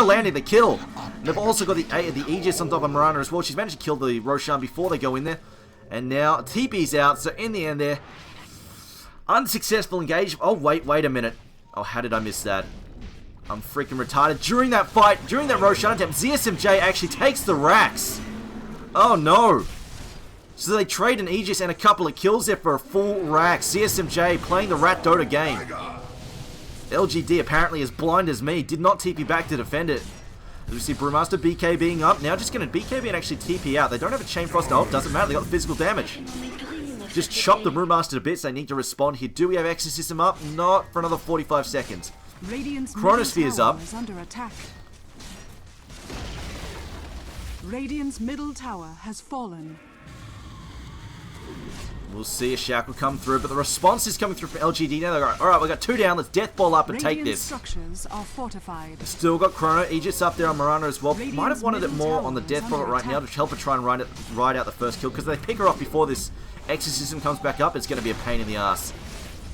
Mirana landing the kill. And they've also got the Aegis on top of Mirana as well. She's managed to kill the Roshan before they go in there. And now TP's out, so in the end there, unsuccessful engagement. Oh, wait a minute. Oh, how did I miss that? I'm freaking retarded. During that fight, during that Roshan attempt, ZSMJ actually takes the racks. Oh, no. So they trade an Aegis and a couple of kills there for a full rack. ZSMJ playing the Rat Dota game. LGD apparently as blind as me, did not TP back to defend it. As we see Brewmaster BK being up, now just going to BKB and actually TP out. They don't have a Chain Frost ult, doesn't matter, they got the physical damage. Just chop the Brewmaster to bits, they need to respond here. Do we have Exorcism up? Not for another 45 seconds. Chronosphere's up. Radiant's middle tower has fallen. We'll see a Shackle come through, but the response is coming through from LGD now. They're going, alright, we got 2 down, let's death ball up and take this. Structures are fortified. Still got Chrono, Aegis up there on Mirana as well. Might have wanted it more on the death ball right now to help her try and ride out the first kill, because they pick her off before this Exorcism comes back up. It's going to be a pain in the ass.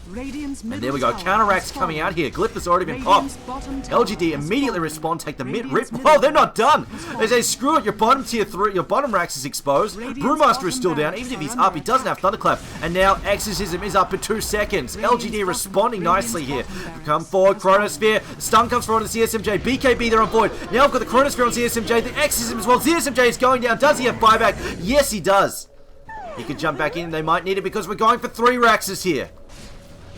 And there we go, counteracts coming out here. Glyph has already been popped. LGD immediately respond, take the mid rip. Oh, they're not done. They say, screw it, your bottom tier 3, your bottom racks is exposed. Brewmaster is still down, even if he's up, he doesn't have Thunderclap. And now Exorcism is up in 2 seconds. LGD responding nicely here. Come forward, Chronosphere. Stun comes forward to CSMJ. BKB there on board. Now we've got the Chronosphere on CSMJ. The Exorcism as well. CSMJ is going down. Does he have buyback? Yes, he does. He could jump back in. They might need it because we're going for 3 Raxes here.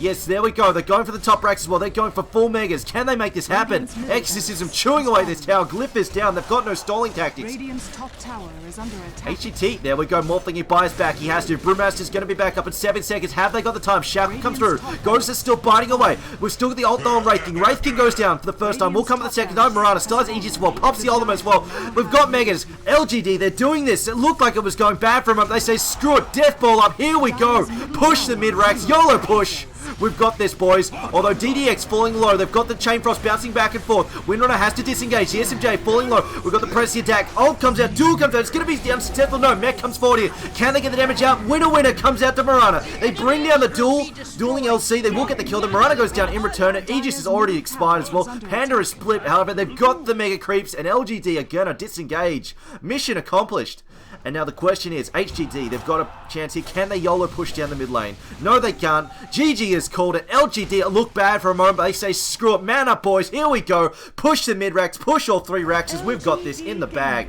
Yes, there we go. They're going for the top racks as well. They're going for full megas. Can they make this happen? Exorcism chewing away this tower. Glyph is down. They've got no stalling tactics. Radiant's top tower is under attack. HGT, there we go. Morphling, he buys back. He has to. Brewmaster's going to be back up in 7 seconds. Have they got the time? Shackle comes through. Ghost is still biting away. We've still got the ult though on Wraith King. Wraith King goes down for the first time. We'll come for the second time. Mirana still has Aegis as well. Pops the ultimate as well. We've got megas. LGD, they're doing this. It looked like it was going bad for them. They say, screw it. Death ball up. Here we go. Push the mid racks. YOLO push. We've got this, boys. Although DDX falling low, they've got the Chain Frost bouncing back and forth. Windrunner has to disengage. The SMJ falling low. We've got the press the attack. Ult comes out. Duel comes out. It's going to be the unsuccessful. No, Mech comes forward here. Can they get the damage out? Winner comes out to Mirana. They bring down the dueling LC. They will get the kill. The Mirana goes down in return. Aegis is already expired as well. Panda is split. However, they've got the Mega Creeps, and LGD are going to disengage. Mission accomplished. And now the question is, HGD, they've got a chance here. Can they YOLO push down the mid lane? No, they can't. GG has called it. LGD look bad for a moment, but they say, screw it. Man up, boys. Here we go. Push the mid racks. Push all 3 racks as we've got this in the bag.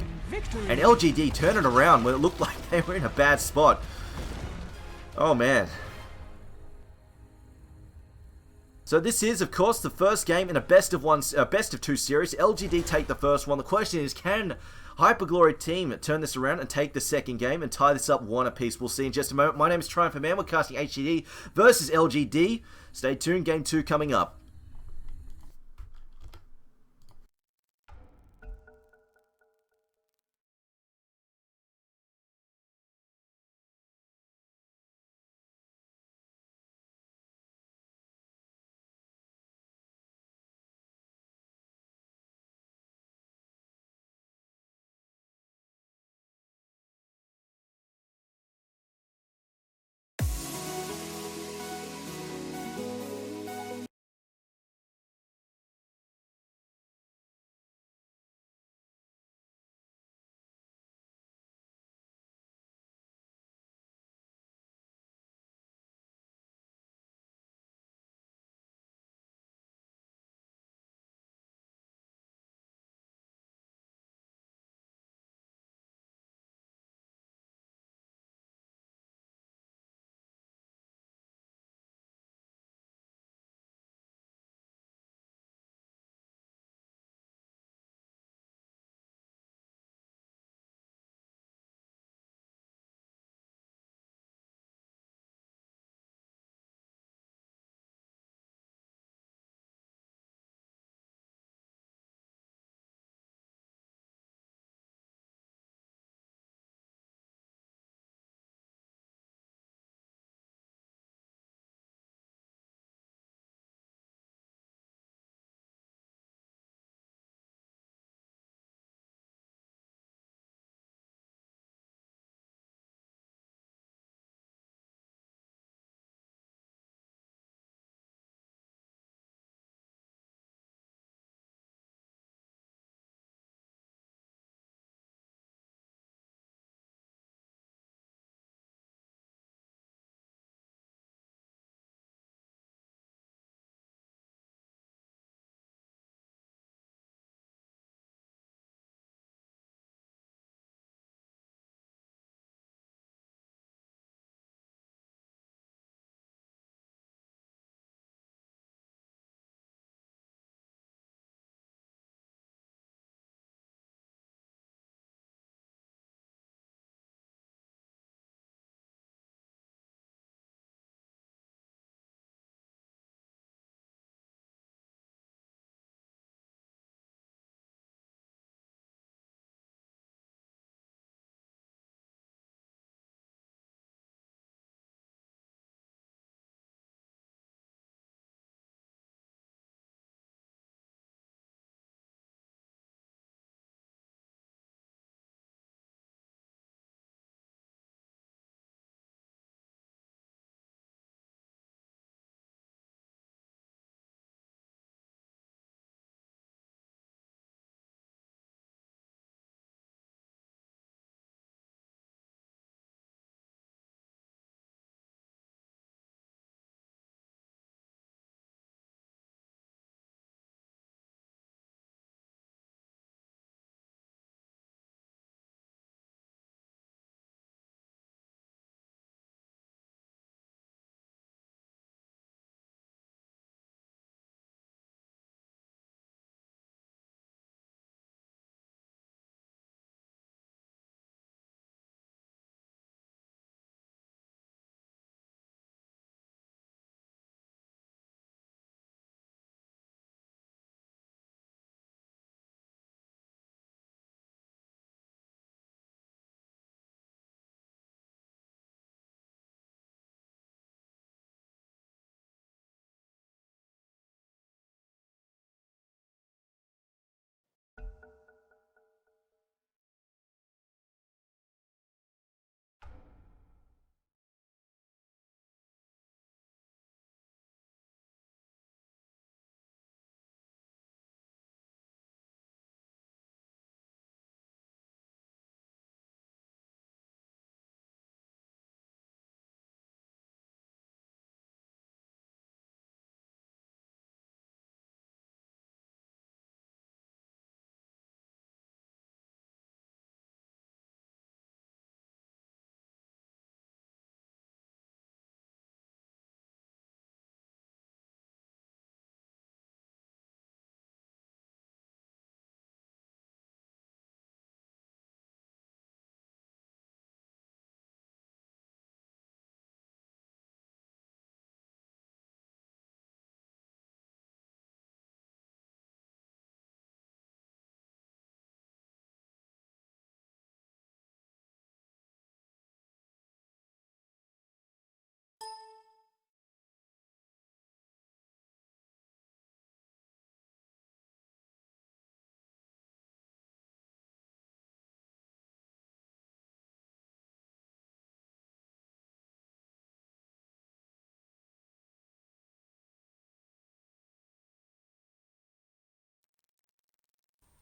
And LGD turn it around when it looked like they were in a bad spot. Oh, man. So this is, of course, the first game in a best of 2 series. LGD take the first one. The question is, can Hyperglory team turn this around and take the second game and tie this up 1 apiece? We'll see in just a moment. My name is Triumph Man. We're casting HGD versus LGD. Stay tuned. Game 2 coming up.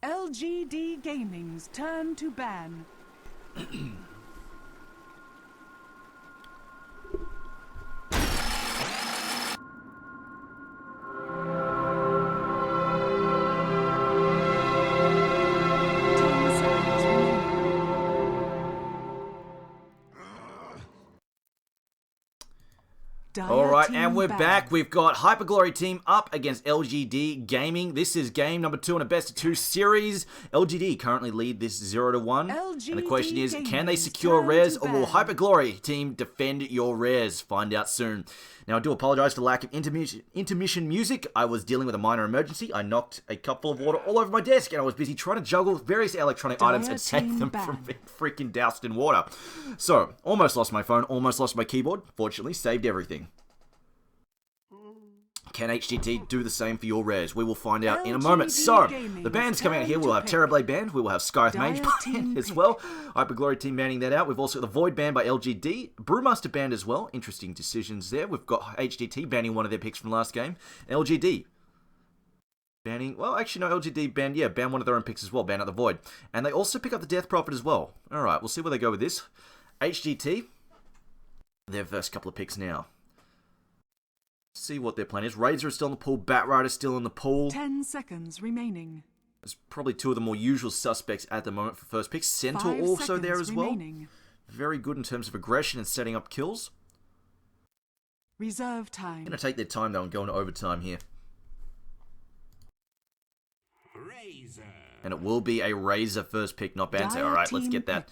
LGD-Gaming's turn to ban. Alright, and we're back. We've got Hyperglory team up against LGD Gaming. This is game number 2 in a best of 2 series. LGD currently lead this 0-1. And the question is, can they secure res, or will Hyperglory team defend your res? Find out soon. Now, I do apologize for the lack of intermission music. I was dealing with a minor emergency. I knocked a cup full of water all over my desk, and I was busy trying to juggle various electronic items and save them from being freaking doused in water. So, almost lost my phone, almost lost my keyboard. Fortunately, saved everything. Can HGT do the same for your res? We will find out in a moment. So, the bands coming out here, we'll have Terrorblade band, we will have Skyth Mage band as well. Hyperglory team banning that out. We've also got the Void band by LGD, Brewmaster band as well. Interesting decisions there. We've got HGT banning one of their picks from last game. LGD banning, well, actually no, LGD banned, yeah, ban one of their own picks as well, ban out the Void. And they also pick up the Death Prophet as well. Alright, we'll see where they go with this. HGT, their first couple of picks now. See what their plan is. Razor is still in the pool. Batrider is still in the pool. 10 seconds remaining. There's probably two of the more usual suspects at the moment for first picks. Centaur also there as well. Very good in terms of aggression and setting up kills. Reserve time. Going to take their time though and go into overtime here. Razor. And it will be a Razor first pick, not Bante. Alright, let's get that.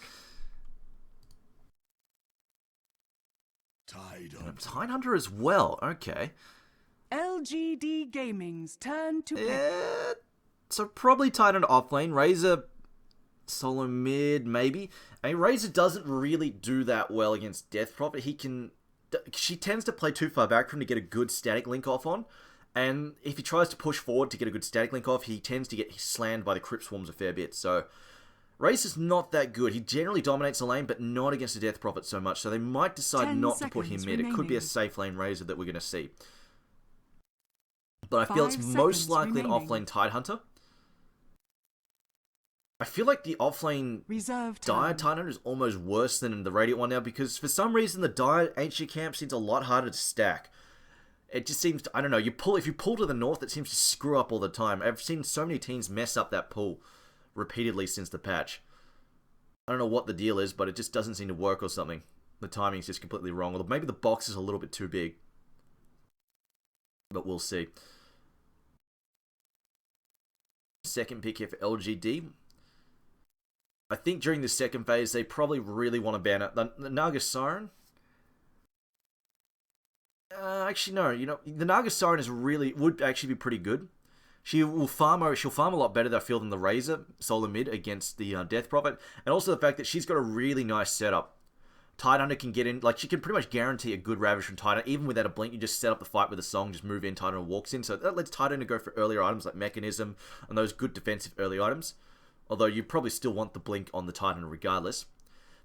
Tidehunter as well, okay. LGD Gaming's turn to pick. So probably Tidehunter offlane. Razor solo mid, maybe. I mean, Razor doesn't really do that well against Death Prophet. She tends to play too far back for him to get a good static link off on. And if he tries to push forward to get a good static link off, he tends to get slammed by the Crypt Swarms a fair bit. So Razor's not that good. He generally dominates the lane, but not against the Death Prophet so much. So they might decide not to put him mid. It could be a safe lane Razor that we're going to see. But I feel it's most likely an offlane Tidehunter. I feel like the offlane Dire Tidehunter is almost worse than the Radiant one now, because for some reason the Dire Ancient Camp seems a lot harder to stack. It just seems to, I don't know, if you pull to the north, it seems to screw up all the time. I've seen so many teams mess up that pull repeatedly since the patch. I don't know what the deal is, but it just doesn't seem to work or something. The timing's just completely wrong. Or maybe the box is a little bit too big. But we'll see. Second pick here for LGD. I think during the second phase, they probably really want to ban it. The Naga Siren. Actually, no. You know, the Naga Siren would actually be pretty good. She'll farm a lot better, I feel, than the Razor solo mid against the Death Prophet. And also the fact that she's got a really nice setup. Tidehunter can get in, like, she can pretty much guarantee a good Ravage from Tidehunter. Even without a blink, you just set up the fight with a song, just move in, Tidehunter walks in. So that lets Tidehunter go for earlier items like Mechanism and those good defensive early items. Although you probably still want the blink on the Tidehunter regardless.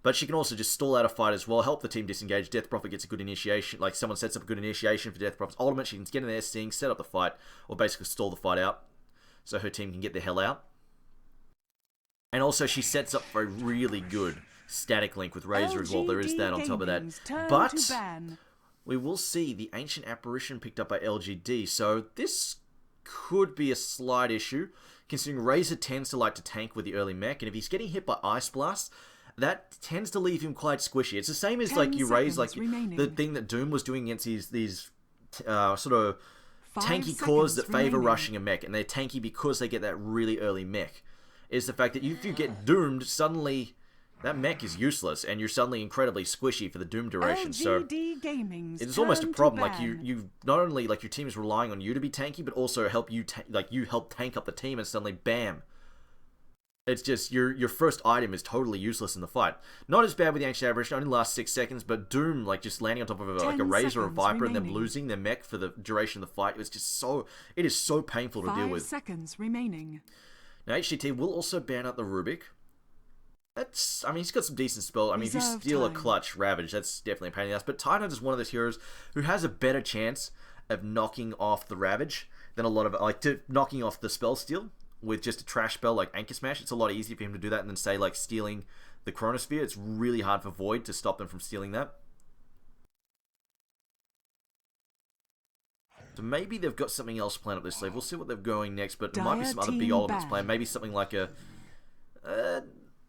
But she can also just stall out a fight as well, help the team disengage. Death Prophet gets a good initiation, like someone sets up a good initiation for Death Prophet's ultimate. She can get in there, sting, set up the fight, or basically stall the fight out, so her team can get the hell out. And also she sets up for a really good static link with Razor as well. There is that on top of that. But we will see the Ancient Apparition picked up by LGD, so this could be a slight issue, considering Razor tends to like to tank with the early mech, and if he's getting hit by Ice Blast, that tends to leave him quite squishy. It's the same as like you raise like the thing that Doom was doing against these sort of tanky cores that favor rushing a mech, and they're tanky because they get that really early mech. Is the fact that if you get doomed, suddenly that mech is useless, and you're suddenly incredibly squishy for the doom duration. So it's almost a problem. Like you not only like your team is relying on you to be tanky, but also help you you help tank up the team, and suddenly bam. It's just, your first item is totally useless in the fight. Not as bad with the Ancient Apparition, only lasts 6 seconds, but Doom, like, just landing on top of a Razor or a Viper and then losing their mech for the duration of the fight, it is so painful to deal with. 5 seconds remaining. Now, HGT will also ban out the Rubik. I mean, he's got some decent spells. I mean, if you steal a clutch Ravage, that's definitely a pain in the ass. But Tidehunter is one of those heroes who has a better chance of knocking off the Ravage than a lot of, knocking off the spell steal. with just a trash spell like Anchor Smash. It's a lot easier for him to do that than, say, like stealing the Chronosphere. It's really hard for Void to stop them from stealing that. So maybe they've got something else planned up this sleeve. We'll see what they're going next, but there might be some other big elements planned. Maybe something like a...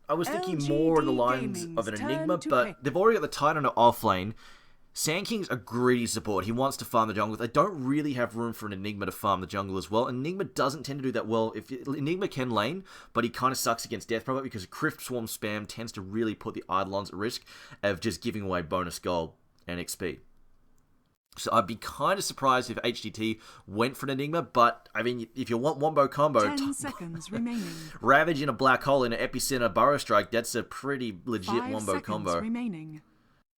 I was thinking more in the lines of an Enigma, but they've already got the Titan off lane. Sand King's a greedy support. He wants to farm the jungle. They don't really have room for an Enigma to farm the jungle as well. Enigma doesn't tend to do that well. Enigma can lane, but he kind of sucks against Death Prophet because Crypt Swarm spam tends to really put the Eidolons at risk of just giving away bonus gold and XP. So I'd be kind of surprised if HDT went for an Enigma, but I mean, if you want Wombo combo, 10 seconds remaining. Ravage in a Black Hole in an Epicenter Burrow Strike, that's a pretty legit 5 Wombo combo. Remaining.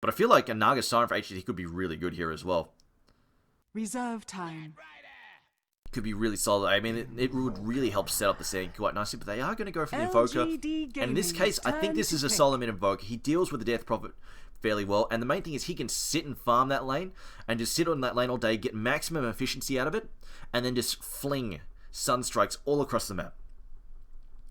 But I feel like a Naga Siren for HDT could be really good here as well. Reserve time. Could be really solid. I mean, it would really help set up the Sand quite nicely, but they are going to go for the Invoker. And in this case, I think this is a solid mid-Invoker. He deals with the Death Prophet fairly well, and the main thing is he can sit and farm that lane, and just sit on that lane all day, get maximum efficiency out of it, and then just fling Sunstrikes all across the map.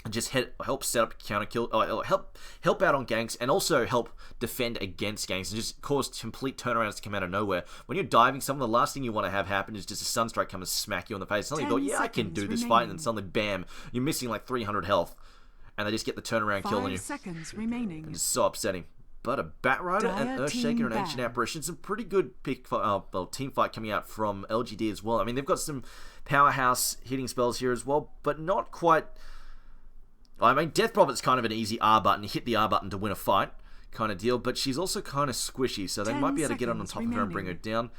And just help set up counter kill, help out on ganks, and also help defend against ganks, and just cause complete turnarounds to come out of nowhere. When you're diving someone, the last thing you want to have happen is just a Sunstrike come and smack you in the face. Suddenly you go, yeah, I can do this fight, and then suddenly, bam, you're missing like 300 health, and they just get the turnaround kill on you. 5 seconds remaining. And it's so upsetting. But a Batrider, an Earthshaker, and an Ancient Apparition, some pretty good team fight coming out from LGD as well. I mean, they've got some powerhouse hitting spells here as well, but not quite... I mean, Death Prophet's kind of an easy R button. You hit the R button to win a fight kind of deal, but she's also kind of squishy, so they might be able to get on top of her and bring her down.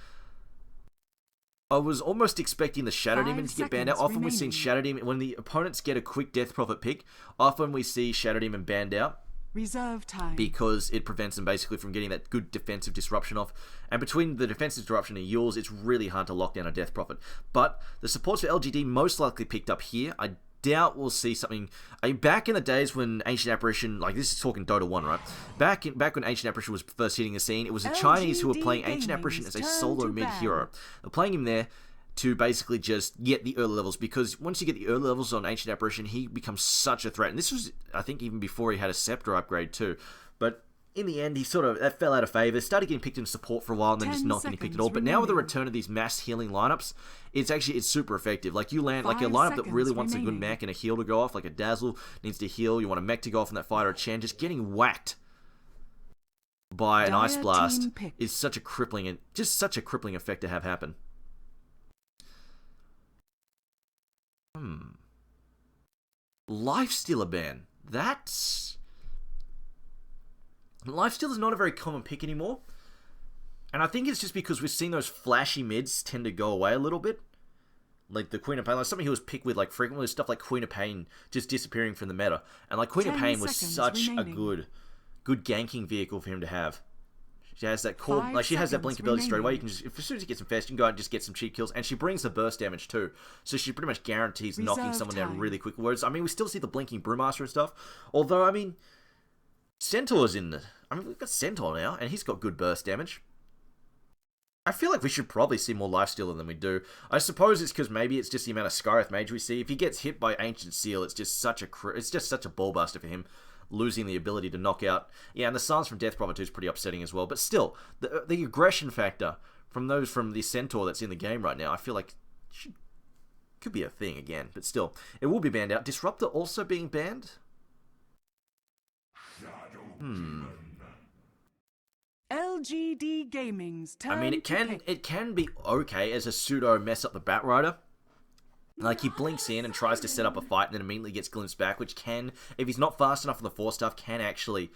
I was almost expecting the Shadow Demon to get banned out. Often we've seen Shadow Demon, when the opponents get a quick Death Prophet pick, often we see Shadow Demon banned out. Reserve time. Because it prevents them basically from getting that good defensive disruption off. And between the defensive disruption and Yules, it's really hard to lock down a Death Prophet. But the supports for LGD most likely picked up here. I doubt we'll see something... I mean, back in the days when Ancient Apparition... Like, this is talking Dota 1, right? Back when Ancient Apparition was first hitting the scene, it was the Chinese who were playing Ancient Apparition as a solo mid-hero. They're playing him there to basically just get the early levels, because once you get the early levels on Ancient Apparition, he becomes such a threat. And this was, I think, even before he had a Scepter upgrade too. But in the end, he sort of that fell out of favor, started getting picked in support for a while, and then just not getting picked at all. But now with the return of these mass healing lineups, it's super effective. Like, you land like a lineup that really wants a good mech and a heal to go off, like a Dazzle needs to heal, you want a mech to go off on that fighter, a Chen, just getting whacked by an Ice Blast is such a crippling effect to have happen. Lifestealer ban. Lifesteal is not a very common pick anymore. And I think it's just because we've seen those flashy mids tend to go away a little bit. Like the Queen of Pain, like something he was picked with like frequently, stuff like Queen of Pain just disappearing from the meta. And like Queen of Pain was such a good ganking vehicle for him to have. She has that core, like she has that blink ability straight away. You can just, as soon as you get some fast, you can go out and just get some cheap kills, and she brings the burst damage too. So she pretty much guarantees knocking someone down really quick. Whereas, I mean, we still see the blinking Brewmaster and stuff. Although, I mean, Centaur's in the. I mean, we've got Centaur now, and he's got good burst damage. I feel like we should probably see more Lifestealer than we do. I suppose it's because maybe it's just the amount of Skyreth Mage we see. If he gets hit by Ancient Seal, it's just such a ball buster for him, losing the ability to knock out. Yeah, and the Silence from Death Prophet 2 is pretty upsetting as well. But still, the aggression factor from the Centaur that's in the game right now, I feel like could be a thing again. But still, it will be banned out. Disruptor also being banned? LGD-Gaming's turn. I mean, it can be okay as a pseudo mess up the Batrider. Like, he blinks in and tries to set up a fight and then immediately gets glimpsed back, which can, if he's not fast enough on the force stuff, can actually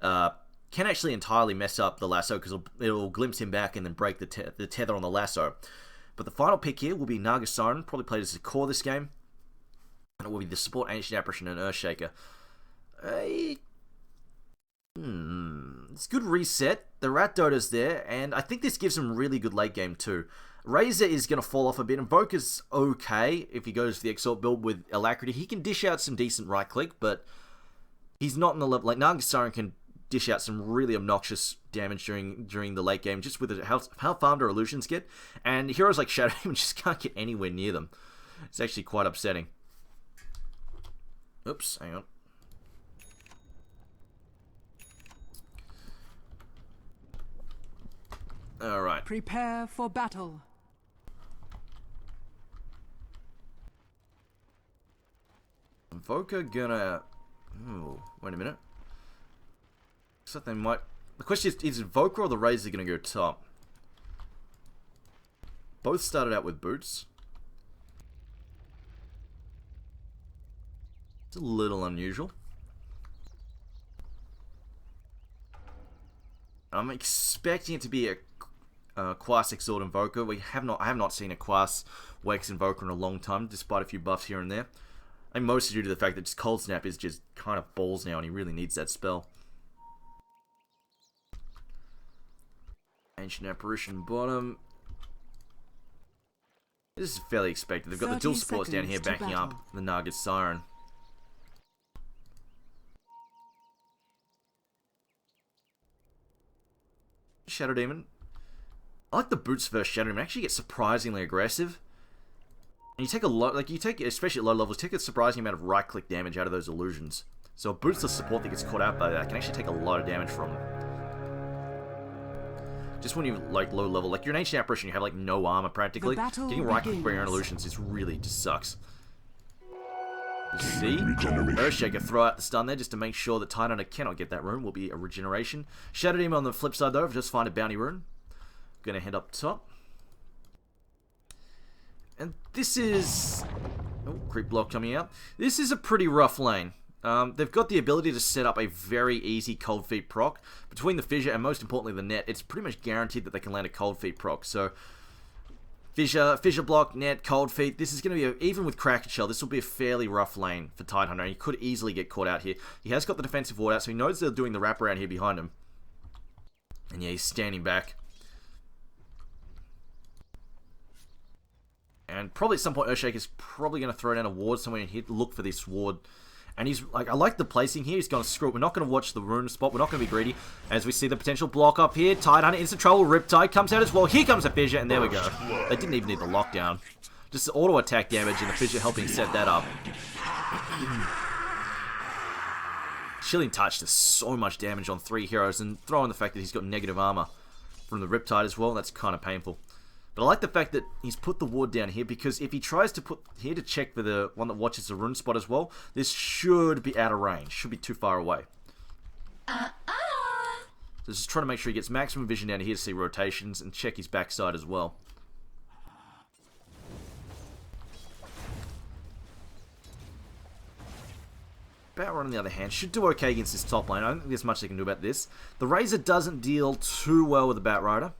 entirely mess up the lasso, because it'll glimpse him back and then break the tether on the lasso. But the final pick here will be Naga Siren, probably played as a core this game. And it will be the support Ancient Apparition and Earthshaker. It's good reset. The Rat Dota's there, and I think this gives him really good late game too. Razor is going to fall off a bit. Invoker's okay if he goes for the Exalt build with Alacrity. He can dish out some decent right click, but he's not in the level. Like, Naga Siren can dish out some really obnoxious damage during the late game, just with how farmed our illusions get. And heroes like Shadow Demon just can't get anywhere near them. It's actually quite upsetting. Oops, hang on. Alright. Prepare for battle. Invoker gonna... Oh, wait a minute. Looks like they might... The question is Invoker or the Razor gonna go top? Both started out with boots. It's a little unusual. I'm expecting it to be a Quas Exalt Invoker. I have not seen a Quas Wex Invoker in a long time, despite a few buffs here and there. I think mostly due to the fact that just Cold Snap is just kind of balls now, and he really needs that spell. Ancient Apparition bottom. This is fairly expected. They've got the dual supports down here backing up the Naga's Siren. Shadow Demon. I like the boots versus Shadow Demon. Actually, get surprisingly aggressive. And you take a lot, like you take, especially at low levels, take a surprising amount of right-click damage out of those illusions. So a boostless support that gets caught out by that can actually take a lot of damage from them. Just when you like low level, like you're an Ancient Apparition, you have like no armor practically. Getting right-click by your own illusions is really just sucks. You see, Earthshaker throw out the stun there just to make sure that Tidehunter cannot get that rune. Will be a regeneration. Shadow Demon on the flip side though, just find a bounty rune. Gonna head up top. And this is... Oh, creep block coming out. This is a pretty rough lane. They've got the ability to set up a very easy Cold Feet proc. Between the Fissure and most importantly the Net, it's pretty much guaranteed that they can land a Cold Feet proc. So, Fissure block, Net, Cold Feet. This is going to be, even with Kraken Shell, this will be a fairly rough lane for Tidehunter. He could easily get caught out here. He has got the defensive ward out, so he knows they're doing the wraparound here behind him. And yeah, he's standing back. And probably at some point Earthshaker's probably going to throw down a ward somewhere and hit, look for this ward. And he's like, I like the placing here. He's going to screw it. We're not going to watch the rune spot. We're not going to be greedy. As we see the potential block up here. Tidehunter instant trouble. Riptide comes out as well. Here comes a Fissure, and there we go. They didn't even need the lockdown. Just the auto attack damage and the Fissure helping set that up. Chilling Touch does so much damage on 3 heroes, and throw in the fact that he's got negative armor from the Riptide as well. That's kind of painful. But I like the fact that he's put the ward down here, because if he tries to put here to check for the one that watches the rune spot as well, this should be out of range. Should be too far away. So just trying to make sure he gets maximum vision down here to see rotations and check his backside as well. Battler on the other hand should do okay against this top lane. I don't think there's much they can do about this. The Razor doesn't deal too well with the Batrider.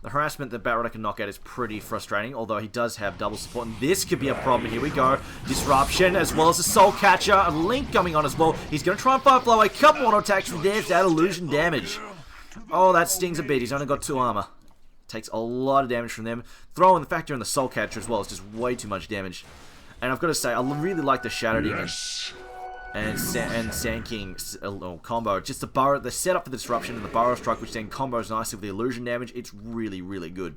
The harassment that Batrider can knock out is pretty frustrating, although he does have double support, and this could be a problem. Here we go. Disruption, as well as a Soul Catcher. A Link coming on as well. He's going to try and Firefly a couple auto attacks, and there's that illusion damage. Oh, that stings a bit. He's only got 2 armor. Takes a lot of damage from them. Throw in the factor in the Soul Catcher as well. It's just way too much damage. And I've got to say, I really like the Shadow Demon and Sand King combo. Just the setup for the disruption and the Burrow Strike, which then combos nicely with the illusion damage. It's really, really good.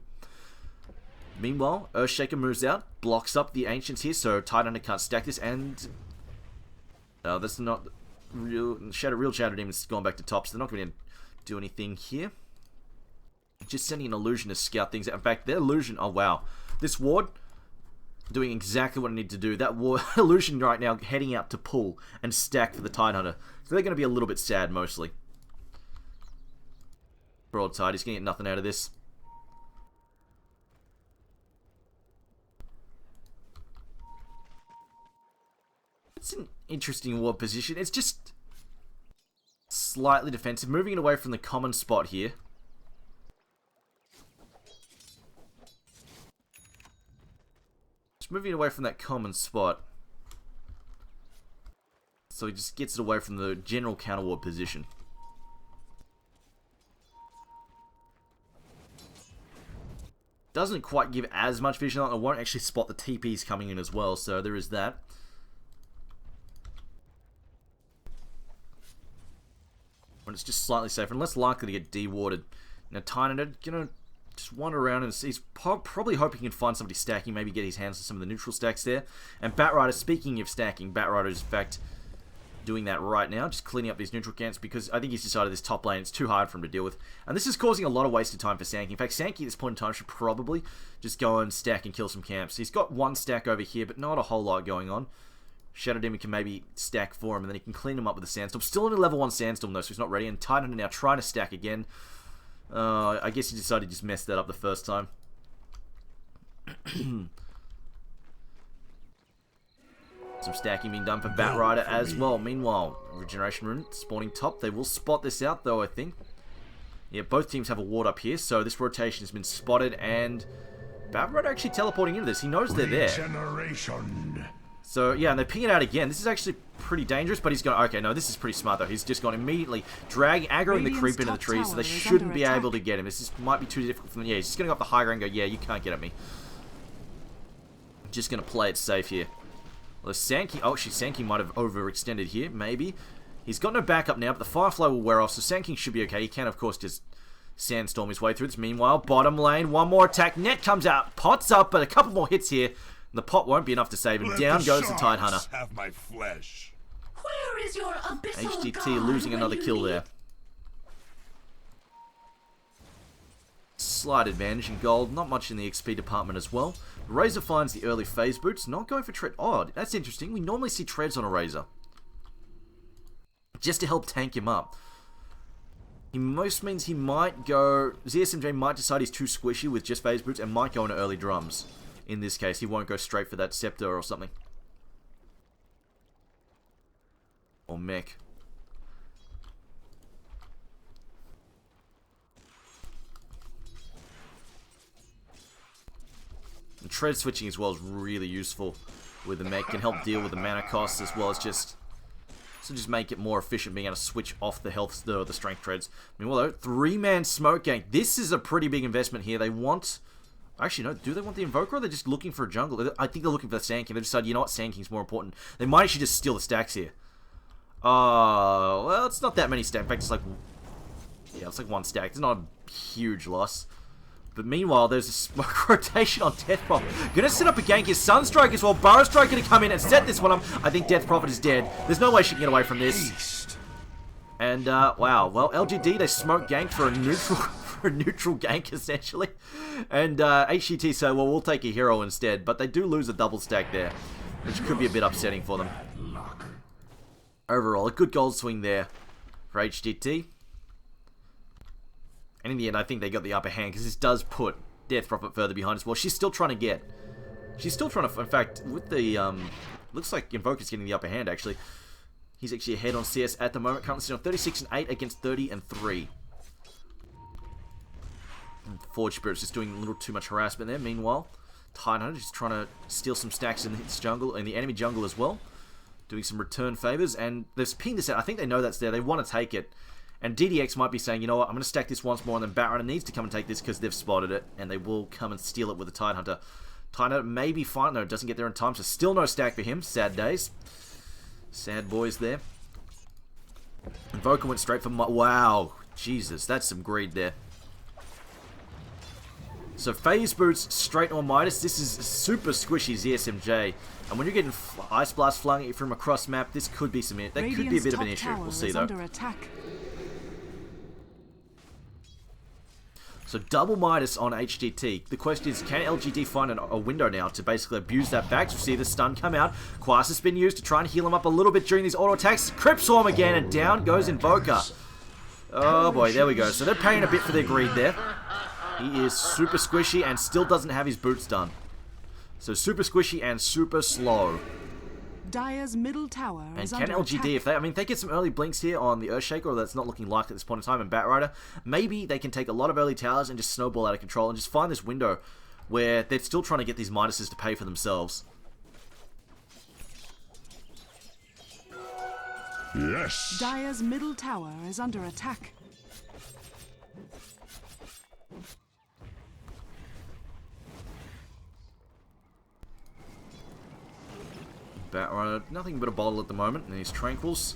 Meanwhile, Earthshaker moves out, blocks up the Ancients here, so Tidehunter can't stack this, and that's not real. Real Shadow Demon's gone back to top, so they're not going to do anything here. Just sending an illusion to scout things out. In fact, their illusion. Oh wow, this ward. Doing exactly what I need to do. That war illusion right now heading out to pull and stack for the Tidehunter. So they're going to be a little bit sad mostly. Broadside, he's going to get nothing out of this. It's an interesting ward position. It's just slightly defensive. Moving it away from the common spot here. Moving away from that common spot. So he just gets it away from the general counter ward position. Doesn't quite give as much vision on it. It won't actually spot the TPs coming in as well, so there is that. When it's just slightly safer and less likely to get dewarded. Now Tidehunter gonna Just wander around and he's probably hoping he can find somebody stacking, maybe get his hands on some of the neutral stacks there. And Batrider, speaking of stacking, Batrider is in fact doing that right now, just cleaning up these neutral camps because I think he's decided this top lane is too hard for him to deal with. And this is causing a lot of wasted time for Sankey. In fact, Sankey at this point in time should probably just go and stack and kill some camps. He's got one stack over here, but not a whole lot going on. Shadow Demon can maybe stack for him, and then he can clean him up with a Sandstorm. Still in a level 1 Sandstorm though, so he's not ready. And Titan now trying to stack again. I guess he decided to just mess that up the first time. Some stacking being done for Batrider as well. Meanwhile, Regeneration Rune spawning top. They will spot this out though, I think. Yeah, both teams have a ward up here, so this rotation has been spotted, and Batrider actually teleporting into this. He knows they're there. So, yeah, and they ping it out again. This is actually pretty dangerous, but he's going, okay, no, this is pretty smart, though. He's just gone immediately aggroing the creep into the trees, so they shouldn't be able to get him. This might be too difficult for them. Yeah, he's just going to go up the high ground and go, yeah, you can't get at me. I'm just going to play it safe here. Well, Sankey, oh, actually, Sankey might have overextended here, maybe. He's got no backup now, but the Firefly will wear off, so Sankey should be okay. He can, of course, just Sandstorm his way through this. Meanwhile, bottom lane, one more attack. Net comes out, pots up, but a couple more hits here. The pot won't be enough to save him. Down goes the Tidehunter. Have my flesh. Where is your abyssal HDT god losing when another you kill need- there. Slight advantage in gold. Not much in the XP department as well. Razor finds the early phase boots. Not going for tread. Oh, that's interesting. We normally see treads on a Razor, just to help tank him up. He most means he might go... ZSMJ might decide he's too squishy with just phase boots and might go into early drums. In this case, he won't go straight for that scepter or something. Or mech. And tread switching as well is really useful with the mech. Can help deal with the mana costs as well as just... So just make it more efficient being able to switch off the health, the strength treads. I mean, well, though, 3-man smoke gank. This is a pretty big investment here. They want... Actually, no. Do they want the Invoker, or are they just looking for a jungle? I think they're looking for the Sand King. They decided, you know what, Sand King's more important. They might actually just steal the stacks here. Well, it's not that many stacks. In fact, it's like... Yeah, it's like one stack. It's not a huge loss. But meanwhile, there's a smoke rotation on Death Prophet. Gonna set up a gank here. Sunstrike as well. Burrow Strike gonna come in and set this one up. I think Death Prophet is dead. There's no way she can get away from this. And, wow. Well, LGD, they smoke gank for a neutral... a neutral gank essentially, and HGT say, well, we'll take a hero instead, but they do lose a double stack there, which could be a bit upsetting for them. Overall, a good gold swing there for HGT, and in the end I think they got the upper hand because this does put Death Prophet further behind as well. She's still trying to in fact, with the looks like Invoker's getting the upper hand actually. He's actually ahead on CS at the moment, currently sitting on 36 and 8 against 30 and 3. Forge Spirit's just doing a little too much harassment there. Meanwhile, Tidehunter just trying to steal some stacks in his jungle, in the enemy jungle as well. Doing some return favors, and they've pinged this out. I think they know that's there. They want to take it. And DDX might be saying, you know what, I'm going to stack this once more, and then Batrider needs to come and take this because they've spotted it, and they will come and steal it with the Tidehunter. Tidehunter may be fine, though, doesn't get there in time, so still no stack for him. Sad days. Sad boys there. Invoker went straight for... Wow. Jesus, that's some greed there. So phase boots straight on Midas. This is super squishy ZSMJ, and when you're getting Ice Blast flung at you from across map, this could be some. That could be a bit of an issue. We'll see though. So double Midas on HGT. The question is, can LGD find a window now to basically abuse that back? So see the stun come out. Quas has been used to try and heal him up a little bit during these auto attacks. Crypt Swarm again, and down goes Invoker. Oh boy, there we go. So they're paying a bit for their greed there. He is super squishy and still doesn't have his boots done. So super squishy and super slow. Dire's middle tower is and can under LGD, attack. if they get some early blinks here on the Earthshaker, or that's not looking likely at this point in time, and Batrider, maybe they can take a lot of early towers and just snowball out of control and just find this window where they're still trying to get these Midases to pay for themselves. Yes. Dire's middle tower is under attack. Batrider, nothing but a bottle at the moment, and he's tranquils.